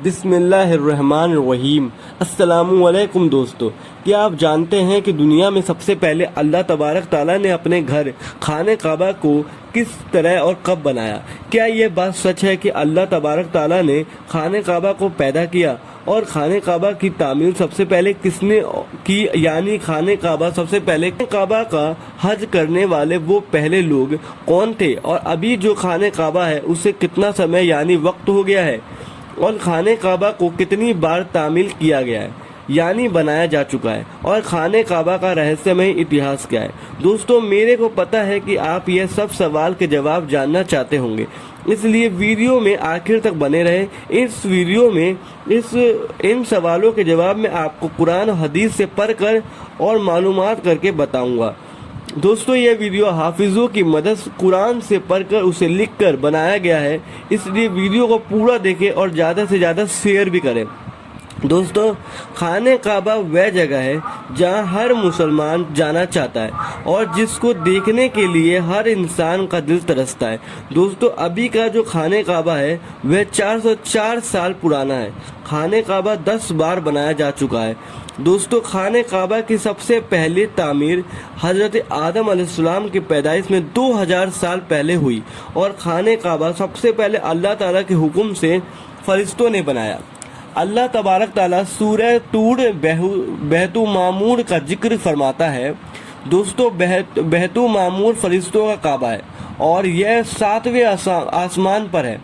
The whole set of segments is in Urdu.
بسم اللہ الرحمن الرحیم۔ السلام علیکم دوستو، کیا آپ جانتے ہیں کہ دنیا میں سب سے پہلے اللہ تبارک تعالیٰ نے اپنے گھر خانہ کعبہ کو کس طرح اور کب بنایا؟ کیا یہ بات سچ ہے کہ اللہ تبارک تعالیٰ نے خانہ کعبہ کو پیدا کیا؟ اور خانہ کعبہ کی تعمیر سب سے پہلے کس نے کی؟ یعنی خانہ کعبہ سب سے پہلے کعبہ کا حج کرنے والے وہ پہلے لوگ کون تھے؟ اور ابھی جو خانہ کعبہ ہے اسے کتنا سمے یعنی وقت ہو گیا ہے؟ اور خانہ کعبہ کو کتنی بار تعمیر کیا گیا ہے یعنی بنایا جا چکا ہے؟ اور خانہ کعبہ کا رہسیہمئی اتہاس کیا ہے؟ دوستو، میرے کو پتا ہے کہ آپ یہ سب سوال کے جواب جاننا چاہتے ہوں گے، اس لیے ویڈیو میں آخر تک بنے رہیں۔ اس ویڈیو میں ان سوالوں کے جواب میں آپ کو قرآن و حدیث سے پڑھ کر اور معلومات کر کے بتاؤں گا۔ دوستو، یہ ویڈیو حافظوں کی مدد قرآن سے پڑھ کر اسے لکھ کر بنایا گیا ہے، اس لیے ویڈیو کو پورا دیکھیں اور زیادہ سے زیادہ شیئر بھی کریں۔ دوستو، خانہ کعبہ وہ جگہ ہے جہاں ہر مسلمان جانا چاہتا ہے اور جس کو دیکھنے کے لیے ہر انسان کا دل ترستا ہے۔ دوستو، ابھی کا جو خانہ کعبہ ہے وہ 404 سال پرانا ہے۔ خانہ کعبہ 10 بار بنایا جا چکا ہے۔ دوستو، خانہ کعبہ کی سب سے پہلی تعمیر حضرت آدم علیہ السلام کی پیدائش میں 2000 سال پہلے ہوئی، اور خانہ کعبہ سب سے پہلے اللہ تعالیٰ کے حکم سے فرشتوں نے بنایا۔ اللہ تبارک تعالیٰ سورہ طور بیت معمور کا ذکر فرماتا ہے۔ دوستو، بیت معمور فرشتوں کا کعبہ ہے اور یہ 7ویں آسمان پر ہے،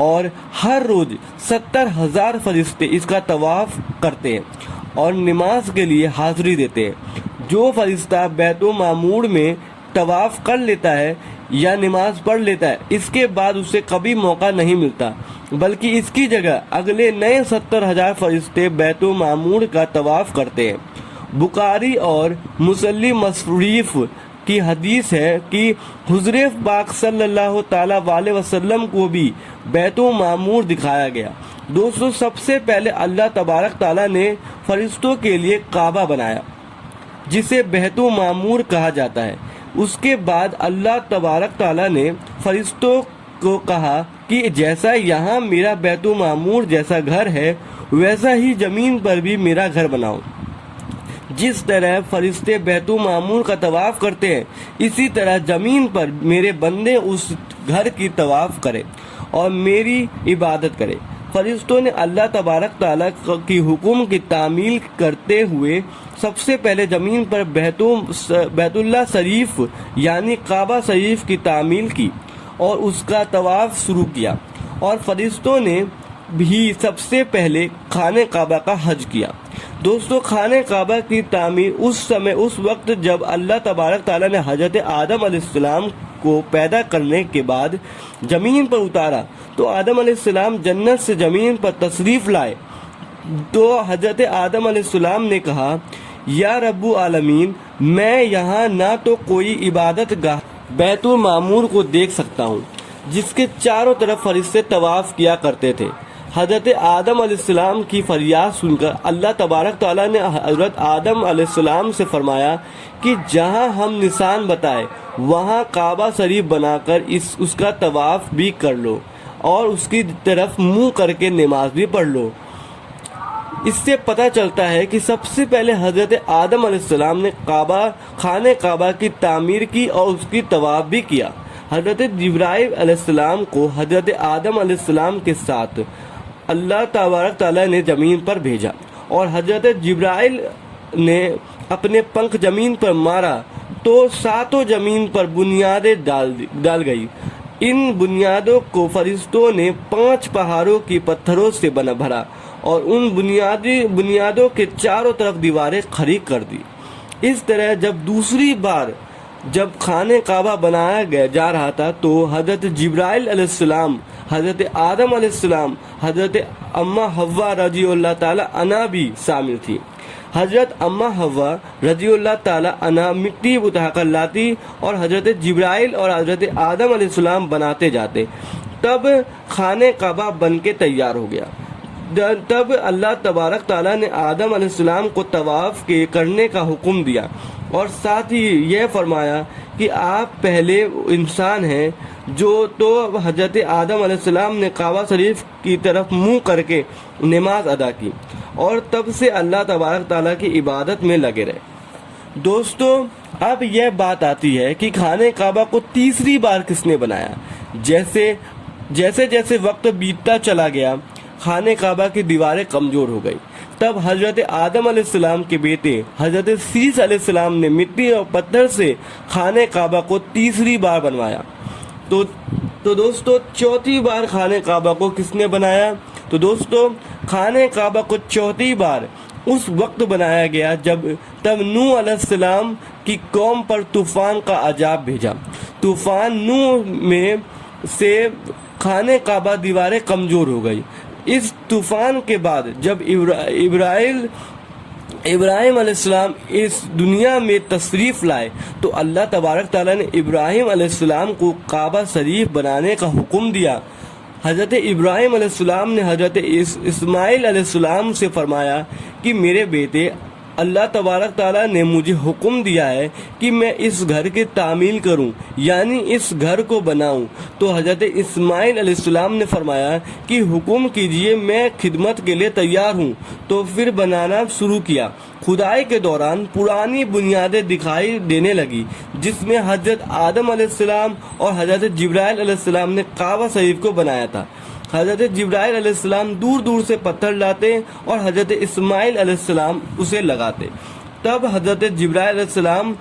اور ہر روز 70,000 فرشتے اس کا طواف کرتے ہیں اور نماز کے لیے حاضری دیتے ہیں۔ جو فرشتہ بیت معمور میں طواف کر لیتا ہے یا نماز پڑھ لیتا ہے، اس کے بعد اسے کبھی موقع نہیں ملتا، بلکہ اس کی جگہ اگلے نئے 70,000 فرشتے بیت معمور کا طواف کرتے ہیں۔ بخاری اور مسلم شریف کی حدیث ہے کہ حضور پاک صلی اللہ تعالیٰ علیہ وسلم کو بھی بیت معمور دکھایا گیا۔ دوستو، سب سے پہلے اللہ تبارک تعالیٰ نے فرشتوں کے لیے کعبہ بنایا جسے بیت معمور کہا جاتا ہے۔ اس کے بعد اللہ تبارک تعالیٰ نے فرشتوں کو کہا کہ جیسا یہاں میرا بیت معمور جیسا گھر ہے، ویسا ہی زمین پر بھی میرا گھر بناؤ۔ جس طرح فرشتے بیت معمور کا طواف کرتے ہیں، اسی طرح زمین پر میرے بندے اس گھر کی طواف کرے اور میری عبادت کرے۔ فرشتوں نے اللہ تبارک تعالیٰ کی حکم کی تعمیل کرتے ہوئے سب سے پہلے زمین پر بیت اللہ شریف یعنی کعبہ شریف کی تعمیل کی اور اس کا طواف شروع کیا، اور فرشتوں نے بھی سب سے پہلے خانہ کعبہ کا حج کیا۔ دوستو، خانہ کعبہ کی تعمیر اس وقت جب اللہ تبارک تعالیٰ نے حضرت آدم علیہ السلام کو پیدا کرنے کے بعد زمین پر اتارا تو آدم علیہ السلام جنت سے زمین پر تشریف لائے، تو حضرت آدم علیہ السلام نے کہا، یا رب العالمین، میں یہاں نہ تو کوئی عبادت گاہ بیت معمور کو دیکھ سکتا ہوں جس کے چاروں طرف فرشتے طواف کیا کرتے تھے۔ حضرت آدم علیہ السلام کی فریاد سن کر اللہ تبارک تعالیٰ نے حضرت آدم علیہ السلام سے فرمایا کہ جہاں ہم نشان بتائے وہاں کعبہ شریف بنا کر اس کا طواف بھی کر لو اور اس کی طرف منہ کر کے نماز بھی پڑھ لو۔ اس سے پتہ چلتا ہے کہ سب سے پہلے حضرت آدم علیہ السلام نے خانہ کعبہ کی تعمیر کی اور اس کی طواف بھی کیا۔ حضرت جبرائیل علیہ السلام کو حضرت آدم علیہ السلام کے ساتھ اللہ تبارک تعالیٰ نے زمین پر بھیجا، اور حضرت جبرائیل نے اپنے پنکھ زمین پر مارا تو 7 زمین پر بنیادیں ڈال گئی۔ ان بنیادوں کو فرشتوں نے 5 پہاڑوں کی پتھروں سے بھرا اور ان بنیادوں کے چاروں طرف دیواریں کھڑی کر دی۔ اس طرح جب دوسری بار جب خانہ کعبہ بنایا جا رہا تھا تو حضرت جبرائیل علیہ السلام، حضرت آدم علیہ السلام، حضرت اماں حوا رضی اللہ تعالیٰ عنہا بھی شامل تھی۔ حضرت اماں حوا رضی اللہ تعالیٰ عنہا مٹی اٹھا کر لاتی اور حضرت جبرائیل اور حضرت آدم علیہ السلام بناتے جاتے، تب خانہ کعبہ بن کے تیار ہو گیا۔ تب اللہ تبارک تعالیٰ نے آدم علیہ السلام کو طواف کرنے کا حکم دیا اور ساتھ ہی یہ فرمایا کہ آپ پہلے انسان ہیں تو حضرت آدم علیہ السلام نے کعبہ شریف کی طرف منہ کر کے نماز ادا کی اور تب سے اللہ تبارک تعالیٰ کی عبادت میں لگے رہے۔ دوستو، اب یہ بات آتی ہے کہ خانہ کعبہ کو تیسری بار کس نے بنایا؟ جیسے وقت بیتتا چلا گیا، خانہ کعبہ کی دیواریں کمزور ہو گئی۔ تب حضرت آدم علیہ السلام کے بیٹے حضرت سیس علیہ السلام نے مٹی اور پتھر سے خانہ کعبہ کو تیسری بار بنوایا۔ تو دوستو، چوتھی بار خانہ کعبہ کو کس نے بنایا؟ تو دوستو، خانہ کعبہ کو چوتھی بار اس وقت بنایا گیا تب نوح علیہ السلام کی قوم پر طوفان کا عذاب بھیجا۔ طوفان نوح میں سے خانہ کعبہ دیواریں کمزور ہو گئی۔ اس طوفان کے بعد جب ابراہیم علیہ السلام اس دنیا میں تشریف لائے تو اللہ تبارک تعالیٰ نے ابراہیم علیہ السلام کو کعبہ شریف بنانے کا حکم دیا۔ حضرت ابراہیم علیہ السلام نے حضرت اسماعیل علیہ السلام سے فرمایا کہ میرے بیٹے، اللہ تبارک تعالیٰ نے مجھے حکم دیا ہے کہ میں اس گھر کی تعمیر کروں، یعنی اس گھر کو بناؤں۔ تو حضرت اسماعیل علیہ السلام نے فرمایا کہ حکم کیجئے، میں خدمت کے لیے تیار ہوں۔ تو پھر بنانا شروع کیا۔ کھدائی کے دوران پرانی بنیادیں دکھائی دینے لگی جس میں حضرت آدم علیہ السلام اور حضرت جبرائیل علیہ السلام نے کعبہ شریف کو بنایا تھا۔ حضرت جبرائیل علیہ السلام دور دور سے پتھر لاتے اور حضرت اسماعیل علیہ السلام اسے لگاتے۔ تب حضرت جبرائیل علیہ السلام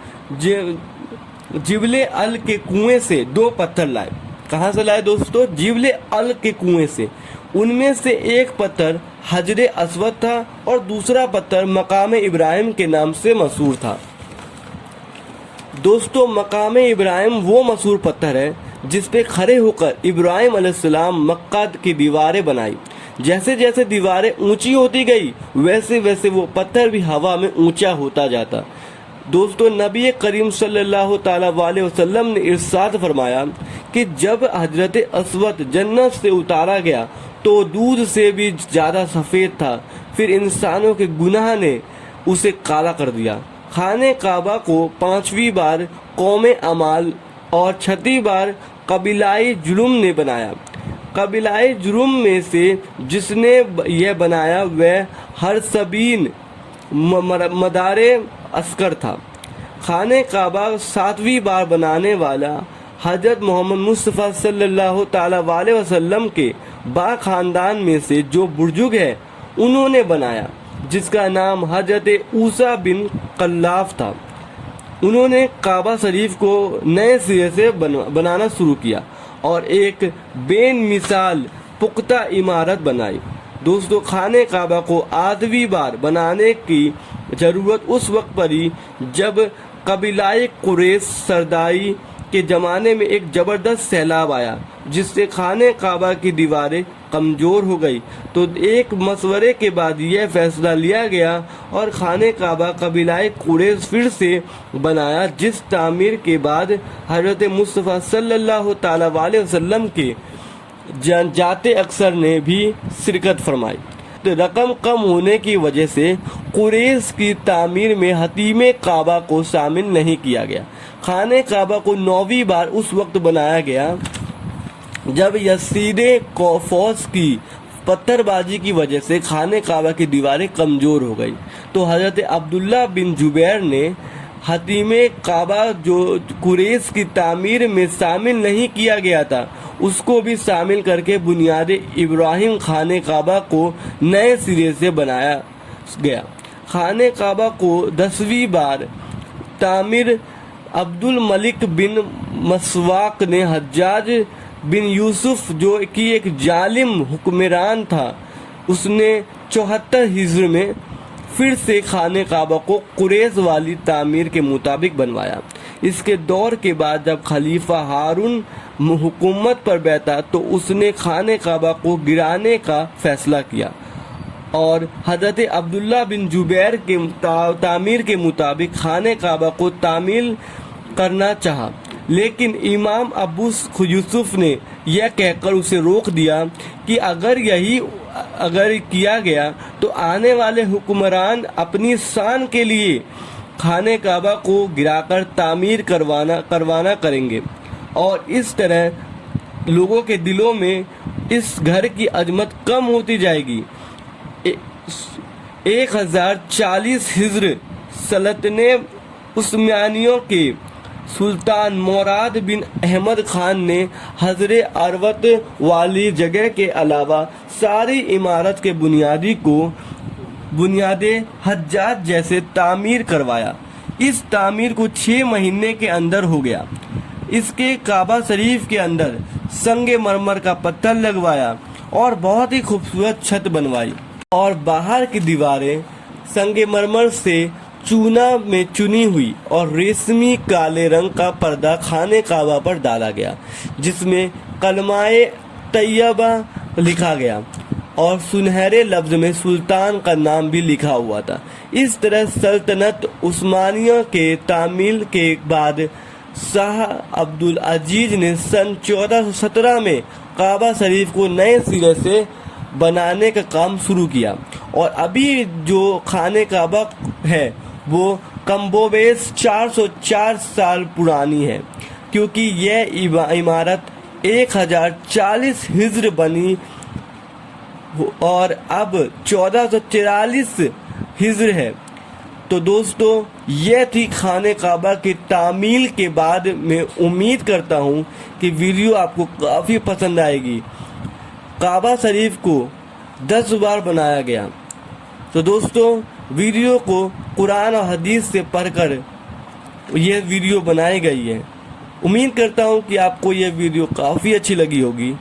جبل ال کے کنویں سے 2 پتھر لائے۔ کہاں سے لائے دوستو؟ جبل ال کے کنویں سے۔ ان میں سے ایک پتھر حجر اسود تھا اور دوسرا پتھر مقام ابراہیم کے نام سے مشہور تھا۔ دوستو، مقام ابراہیم وہ مشہور پتھر ہے جس پہ کھڑے ہو کر ابراہیم علیہ السلام مکہ کی دیواریں بنائی۔ جیسے جیسے دیواریں اونچی ہوتی گئی ویسے وہ پتھر بھی ہوا میں اونچا ہوتا جاتا۔ دوستو، نبی کریم صلی اللہ تعالیٰ علیہ وسلم نے ارشاد فرمایا کہ جب حضرت اسود جنت سے اتارا گیا تو دودھ سے بھی زیادہ سفید تھا، پھر انسانوں کے گناہ نے اسے کالا کر دیا۔ خانہ کعبہ کو 5ویں بار قوم عمال اور 6ٹھی بار قبیلہ جرم نے بنایا۔ قبیلہ جرم میں سے جس نے یہ بنایا وہ ہرسبین مدار عسکر تھا۔ خانہ کعبہ 7ویں بار بنانے والا حضرت محمد مصطفیٰ صلی اللہ تعالیٰ علیہ وسلم کے با خاندان میں سے جو بزرگ ہے انہوں نے بنایا، جس کا نام حضرت عیسیٰ بن قلاف تھا۔ انہوں نے کعبہ شریف کو نئے سرے سے بنانا شروع کیا اور ایک بے مثال پختہ عمارت بنائی۔ دوستو، خانہ کعبہ کو 8ویں بار بنانے کی ضرورت اس وقت پڑی جب قبیلہ قریش سرداری کے زمانے میں ایک زبردست سیلاب آیا جس سے خانہ کعبہ کی دیواریں کمزور ہو گئی۔ تو ایک مشورے کے بعد یہ فیصلہ لیا گیا اور خانہ کعبہ قبیلہ قریش پھر سے بنایا، جس تعمیر کے بعد حضرت مصطفیٰ صلی اللہ تعالیٰ علیہ وسلم کے ذات اکثر نے بھی شرکت فرمائی۔ رقم کم ہونے کی وجہ سے قریش کی تعمیر میں حتیم کعبہ کو شامل نہیں کیا گیا۔ خانہ کعبہ کو 9ویں بار اس وقت بنایا گیا جب یزید کو فوج کی پتھر بازی کی وجہ سے خانہ کعبہ کی دیواریں کمزور ہو گئی۔ تو حضرت عبداللہ بن زبیر نے حتیم کعبہ جو قریش کی تعمیر میں شامل نہیں کیا گیا تھا اس کو بھی شامل کر کے بنیاد ابراہیم خانہ کعبہ کو نئے سرے سے بنایا گیا۔ خانہ کعبہ کو 10ویں بار تعمیر عبد الملک بن مسواق نے حجاج بن یوسف جو کہ ایک ظالم حکمران تھا اس نے 74 ہجری میں پھر سے خانہ کعبہ کو قریش والی تعمیر کے مطابق بنوایا۔ اس کے دور کے بعد جب خلیفہ ہارون حکومت پر بیٹھا تو اس نے خانہ کعبہ کو گرانے کا فیصلہ کیا اور حضرت عبداللہ بن زبیر کے تعمیر کے مطابق خانہ کعبہ کو تعمیر کرنا چاہا، لیکن امام ابو یوسف نے یہ کہہ کر اسے روک دیا کہ اگر یہی اگر کیا گیا تو آنے والے حکمران اپنی شان کے لیے خانہ کعبہ کو گرا کر تعمیر کروانا کریں گے، اور اس طرح لوگوں کے دلوں میں اس گھر کی عظمت کم ہوتی جائے گی۔ 1040 ہجر سلطنت عثمانیوں کے سلطان مراد بن احمد خان نے حجر اسود والی جگہ کے علاوہ ساری عمارت کے بنیادیں حجاج جیسے تعمیر کروایا۔ اس تعمیر کو 6 مہینے کے اندر ہو گیا۔ اس کے کعبہ شریف کے اندر سنگ مرمر کا پتھر لگوایا اور بہت ہی خوبصورت چھت بنوائی، اور باہر کی دیواریں سنگ مرمر سے چونا میں چنی ہوئی، اور ریشمی کالے رنگ کا پردہ خانہ کعبہ پر ڈالا گیا جس میں کلمہ طیبہ لکھا گیا اور سنہرے لفظ میں سلطان کا نام بھی لکھا ہوا تھا۔ اس طرح سلطنت عثمانیہ کے تعمیل کے بعد شاہ عبد العزیز نے سن 1417 میں کعبہ شریف کو نئے سرے سے بنانے کا کام شروع کیا، اور ابھی جو خانہ کعبہ ہے وہ کم و بیش 404 سال پرانی ہے، کیونکہ یہ عمارت 1040 ہجر بنی اور اب 1444 ہجر ہے۔ تو دوستو، یہ تھی خانہ کعبہ کی تعمیل کے بعد۔ میں امید کرتا ہوں کہ ویڈیو آپ کو کافی پسند آئے گی۔ کعبہ شریف کو 10 بار بنایا گیا۔ تو دوستو، ویڈیو کو قرآن اور حدیث سے پڑھ کر یہ ویڈیو بنائی گئی ہے۔ امید کرتا ہوں کہ آپ کو یہ ویڈیو کافی اچھی لگی ہوگی۔